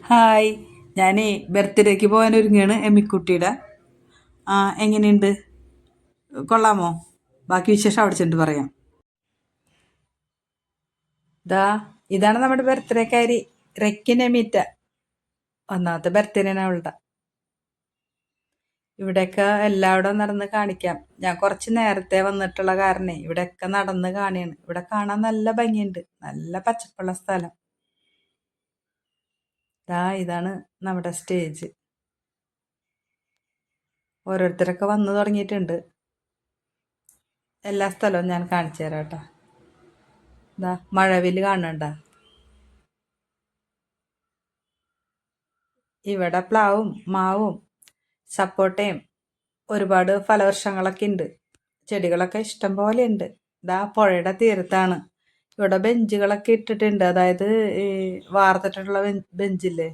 Hi, ഞാൻ ബർത്ത്ഡേക്ക് പോകാൻ ഒരുങ്ങാണ് എമ്മിക്കുട്ടിയുടെ. എങ്ങനെയുണ്ട്, കൊള്ളാമോ? ബാക്കി വിശേഷം അവിടെ ചെന്നിട്ട് പറയാം. ഇതാണ് നമ്മുടെ ബർത്ത്ഡേക്കാരി റെക്കിനെമീറ്റ. ഒന്നാമത്തെ ബർത്ത്ഡേനാണ് അവളുടെ. ഇവിടെയൊക്കെ എല്ലായിടവും നടന്ന് കാണിക്കാം. ഞാൻ കുറച്ച് നേരത്തെ വന്നിട്ടുള്ള കാരണേ ഇവിടെയൊക്കെ നടന്ന് കാണിയാണ്. ഇവിടെ കാണാൻ നല്ല ഭംഗിയുണ്ട്, നല്ല പച്ചപ്പുള്ള സ്ഥലം. ഇതാണ് നമ്മുടെ സ്റ്റേജ്. ഓരോരുത്തരൊക്കെ വന്നു തുടങ്ങിയിട്ടുണ്ട്. എല്ലാ സ്ഥലവും ഞാൻ കാണിച്ചു തരാം കേട്ടോ. മഴവില് കാണണ്ട. ഇവിടെ പ്ലാവും മാവും സപ്പോട്ടയും ഒരുപാട് ഫലവൃക്ഷങ്ങളൊക്കെ ഉണ്ട്. ചെടികളൊക്കെ ഇഷ്ടം പോലെ ഉണ്ട്. പുഴയുടെ തീരത്താണ്. ഇവിടെ ബെഞ്ചുകളൊക്കെ ഇട്ടിട്ടുണ്ട്. അതായത് ഈ വാർത്തിട്ടുള്ള ബെഞ്ചില്ലേ,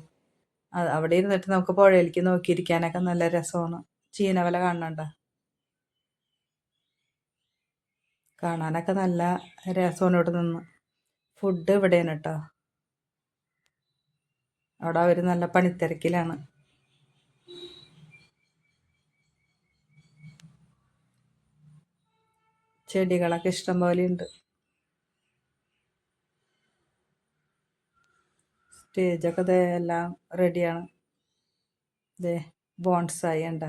അവിടെ ഇരുന്നിട്ട് നമുക്ക് പുഴയിലേക്ക് നോക്കിയിരിക്കാനൊക്കെ നല്ല രസമാണ്. ചീനവല കാണണ്ട, കാണാനൊക്കെ നല്ല രസമാണ്. ഇവിടെ നിന്ന് ഫുഡ് ഇവിടെയാണ് കേട്ടോ. അവിടെ അവർ നല്ല പണിത്തിരക്കിലാണ്. ചെടികളൊക്കെ ഇഷ്ടം പോലെ ഉണ്ട്. സ്റ്റേജൊക്കെ എല്ലാം റെഡിയാണ്. ബോൺസായി ഉണ്ട.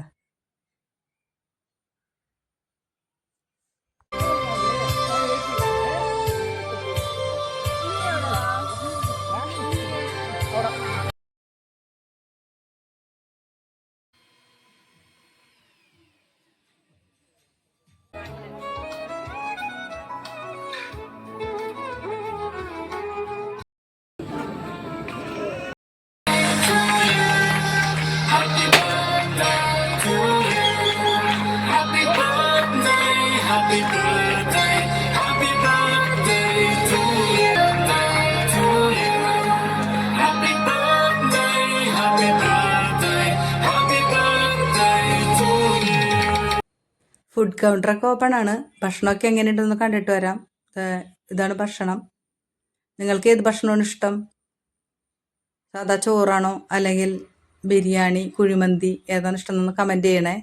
ഫുഡ് കൗണ്ടറൊക്കെ ഓപ്പൺ ആണ്. ഭക്ഷണമൊക്കെ എങ്ങനെയുണ്ടെന്ന് കണ്ടിട്ട് വരാം. ഇതാണ് ഭക്ഷണം. നിങ്ങൾക്ക് ഏത് ഭക്ഷണമാണ് ഇഷ്ടം? സാധാ ചോറാണോ അല്ലെങ്കിൽ ബിരിയാണി, കുഴിമന്തി, ഏതാണ് ഇഷ്ടം എന്ന് കമൻറ്റ് ചെയ്യണേ.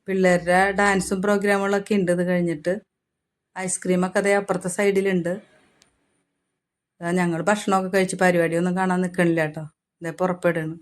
പിള്ളേരുടെ ഡാൻസും പ്രോഗ്രാമുകളൊക്കെ ഉണ്ട്. ഇത് കഴിഞ്ഞിട്ട് ഐസ്ക്രീമൊക്കെ അതേ അപ്പുറത്തെ സൈഡിലുണ്ട്. ഞങ്ങൾ ഭക്ഷണമൊക്കെ കഴിച്ച് പരിപാടിയൊന്നും കാണാൻ നിൽക്കണില്ല കേട്ടോ. പുറപ്പെടുന്നു.